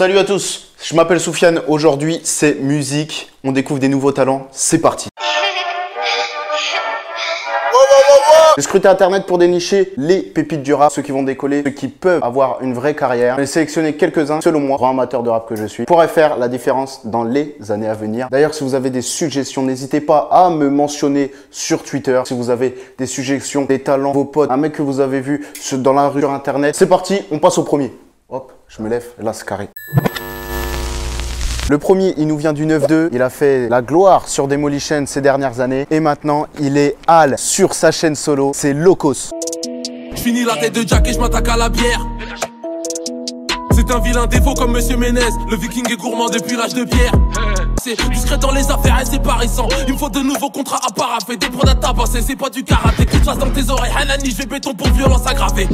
Salut à tous, je m'appelle Soufiane, aujourd'hui c'est musique, on découvre des nouveaux talents, c'est parti. J'ai scruté internet pour dénicher les pépites du rap, ceux qui vont décoller, ceux qui peuvent avoir une vraie carrière. J'ai sélectionné quelques-uns, selon moi, grand amateur de rap que je suis, pourraient faire la différence dans les années à venir. D'ailleurs, si vous avez des suggestions, n'hésitez pas à me mentionner sur Twitter. Si vous avez des suggestions, des talents, vos potes, un mec que vous avez vu dans la rue sur internet. C'est parti, on passe au premier. Hop, je me lève, là c'est carré. Le premier, il nous vient du 9-2. Il a fait la gloire sur Demolition ces dernières années. Et maintenant, il est Al sur sa chaîne solo. C'est Locos. Je finis la tête de Jack et je m'attaque à la bière. C'est un vilain défaut comme Monsieur Ménez. Le viking est gourmand depuis l'âge de pierre. C'est discret dans les affaires et c'est pas récent. Il me faut de nouveaux contrats à paraffer. Des prods à tabasser, c'est pas du karaté. Qui te fasse dans tes oreilles, Hanani, je vais béton pour violence aggravée.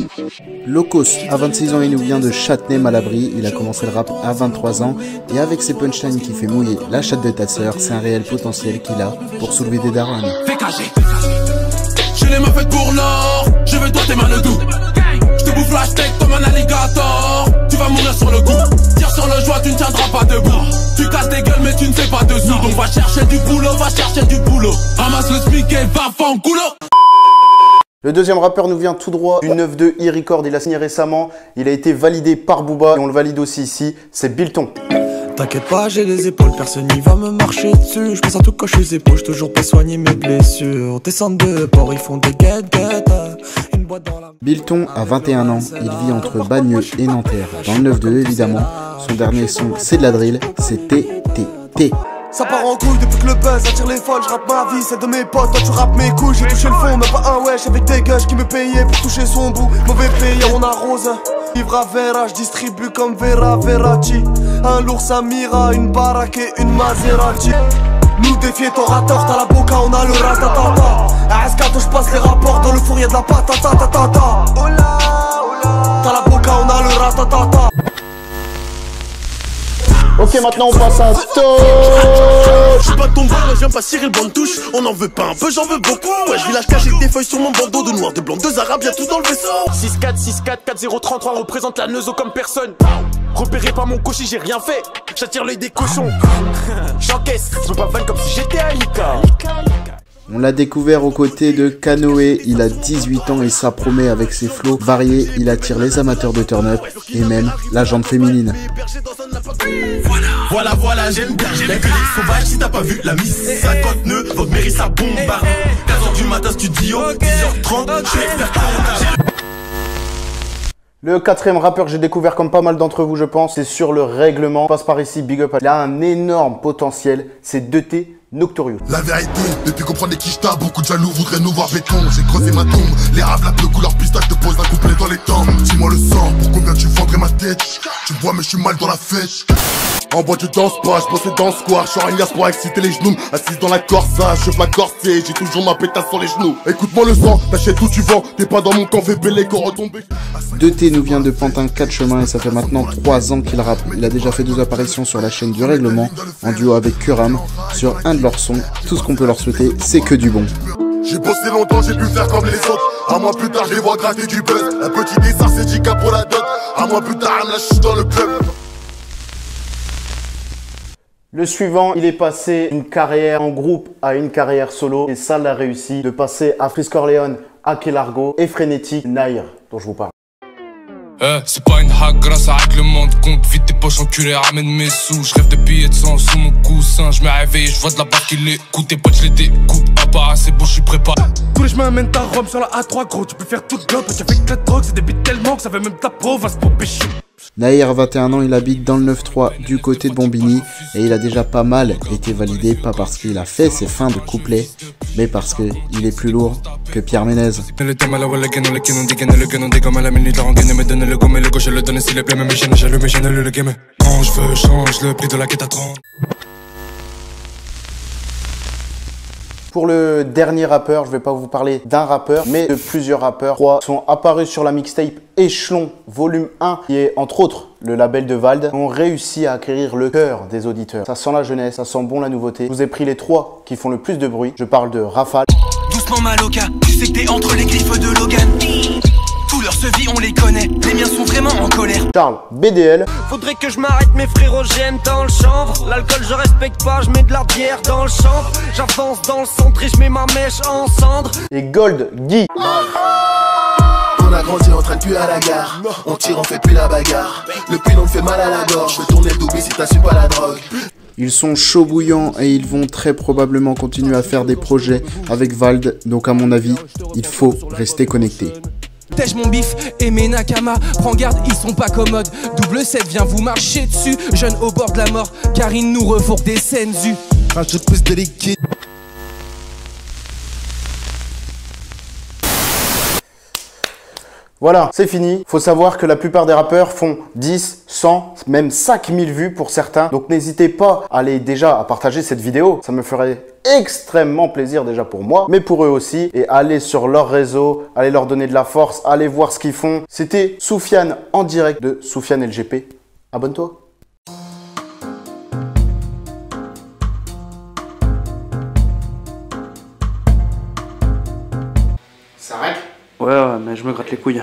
Locos, à 26 ans, il nous vient de Châtenay-Malabry. Il a commencé le rap à 23 ans. Et avec ses punchlines qui fait mouiller la chatte de ta sœur, c'est un réel potentiel qu'il a pour soulever des darons. J'ai les mains faites pour l'or. Je veux toi tes mains le doux. Je te bouffe la steak comme un alligator. Tu vas mourir sur le coup. Tire sur le joint, tu ne tiendras pas debout. Tu casses des gueules mais tu ne fais pas dessous. Donc va chercher du boulot, va chercher du boulot. Ramasse le smic et va fan coulo. Le deuxième rappeur nous vient tout droit du 9-2 E-Record. Il a signé récemment. Il a été validé par Booba et on le valide aussi ici. C'est Bilton. T'inquiète pas, j'ai les épaules, personne n'y va me marcher dessus. Je pense à tout quand je suis épaule, toujours pas soigner mes blessures. Tes centres de port, ils font des guettes, une boîte dans la... Bilton a 21 ans, il vit entre Bagneux et Nanterre. Dans le 9-2 évidemment, son dernier son c'est de la drill, c'est TTT. Ça part en couille depuis que le buzz attire les folles. Je rappe ma vie, c'est de mes potes, toi tu rappes mes couilles. J'ai touché le fond, mais pas un wesh avec des gueuches qui me payaient pour toucher son bout. Mauvais payeur, on arrose. Livre à Vera, je distribue comme Vera Verratti. Un lourd Samira, une baraque et une Maserati. Nous défier ton rateur, t'as la boca, on a le ratatata. À S4, je passe les rapports, dans le four y'a de la patata. T'as la boca, on a le ratatata. Ok, maintenant on passe à Stop. Je suis pas ton bar, je viens pas cirer le banc de touche. On en veut pas un peu, j'en veux beaucoup. Ouais, je vis l'âge caché avec des feuilles sur mon bandeau. De noir, de blanc, deux arabes, y'a tout dans le vaisseau. 6-4, 6-4, 4-0-33 représente la Neuzo comme personne. Repéré par mon cochi, j'ai rien fait. J'attire l'œil des cochons. J'encaisse, je me pas fan comme si j'étais à Ika. On l'a découvert aux côtés de Canoë, il a 18 ans et ça promet avec ses flots variés, il attire les amateurs de turn-up et même la jante féminine. Voilà, j'aime bien. Y'a que les sauvages si t'as pas vu la miss. 50 nœuds, votre mairie ça bombarde. 15h du matin studio, 10h30, je suis expert comptable. Le quatrième rappeur que j'ai découvert comme pas mal d'entre vous je pense, c'est sur le règlement. On passe par ici, big up. Il a un énorme potentiel, c'est 2T Noctorious. La vérité, depuis qu'on prend des quichetas, beaucoup de jaloux voudraient nous voir béton. J'ai creusé ma tombe, les raves la peu couleur pistache te pose un couplet dans les temps. Dis-moi le sang, pour combien tu vendrais ma tête? Tu me vois mais je suis mal dans la fête. En boîte je danse pas, je bossais dans le square. Je suis en liasse pour exciter les genoux. Assise dans la corsage, je la corsée. J'ai toujours ma pétasse sur les genoux. Écoute-moi le sang, t'achètes où tu vends. T'es pas dans mon camp, fais bêler qu'on retombe. 2T nous vient de Pantin 4 chemins et ça fait maintenant 3 ans qu'il rappe. Il a déjà fait 2 apparitions sur la chaîne du règlement, en duo avec Kuram, sur un de leurs sons. Tout ce qu'on peut leur souhaiter, c'est que du bon. J'ai bossé longtemps, j'ai pu faire comme les autres. Un mois plus tard, je les vois gratter du buzz. Un petit dessin, c'est 10K pour la dot. Un mois plus tard, elle me lâche dans le club. Le suivant, il est passé d'une carrière en groupe à une carrière solo. Et ça l'a réussi de passer à Frisk Orleans, à Kelargo et Frénétique, Nair, dont je vous parle. C'est pas une hack, grâce à hack le monde compte. Vite tes poches enculées, ramène mes sous. Je rêve de billets de sang sous mon coussin. Je me réveille, je vois de la barre qui l'écoute. Tes potes, je les découpe. Ah bah c'est bon, je suis préparé. Tous les chemins mènent ta Rome sur la A3 gros. Tu peux faire toute globe, parce qu'avec la drogue, c'est des bites tellement que ça fait même ta province pour pécho. Nair, 21 ans, il habite dans le 9-3 du côté de Bombini et il a déjà pas mal été validé, pas parce qu'il a fait ses fins de couplet, mais parce qu'il est plus lourd que Pierre Ménez. Quand je veux, change le prix de la quête à 30. Pour le dernier rappeur, je vais pas vous parler d'un rappeur, mais de plusieurs rappeurs. 3 sont apparus sur la mixtape Échelon Volume 1, qui est entre autres le label de Vald, ont réussi à acquérir le cœur des auditeurs. Ça sent la jeunesse, ça sent bon la nouveauté. Je vous ai pris les 3 qui font le plus de bruit. Je parle de Rafale. Doucement Maloca, tu sais que t'es entre les griffes de Logan. Tous leurs sevis on les connaît, les miens sont vraiment en colère. Charles BDL. Faudrait que je m'arrête, mes frérots, j'aime dans le chanvre. L'alcool je respecte pas, je mets de la bière dans le chanvre. J'avance dans le centre et je mets ma mèche en cendre. Et Gold Guy. On a grandi en train de puer à la gare. On tire, on fait plus la bagarre. Le pull on fait mal à la gorge. Je veux tourner le double si t'assumes pas la drogue. Ils sont chauds bouillants et ils vont très probablement continuer à faire des projets avec Vald. Donc à mon avis, il faut rester connecté. Tèche mon bif et mes Nakama. Prends garde, ils sont pas commodes. Double 7 vient vous marcher dessus. Jeune au bord de la mort, Karine nous refourque des scènes zu. Rajoute plus de liquide. Voilà, c'est fini. Faut savoir que la plupart des rappeurs font 10, 100, même 5000 vues pour certains. Donc n'hésitez pas à aller déjà à partager cette vidéo. Ça me ferait extrêmement plaisir déjà pour moi, mais pour eux aussi. Et allez sur leur réseau, allez leur donner de la force, allez voir ce qu'ils font. C'était Soufiane en direct de Soufiane LGP. Abonne-toi. Ça règle ? Ouais, mais je me gratte les couilles.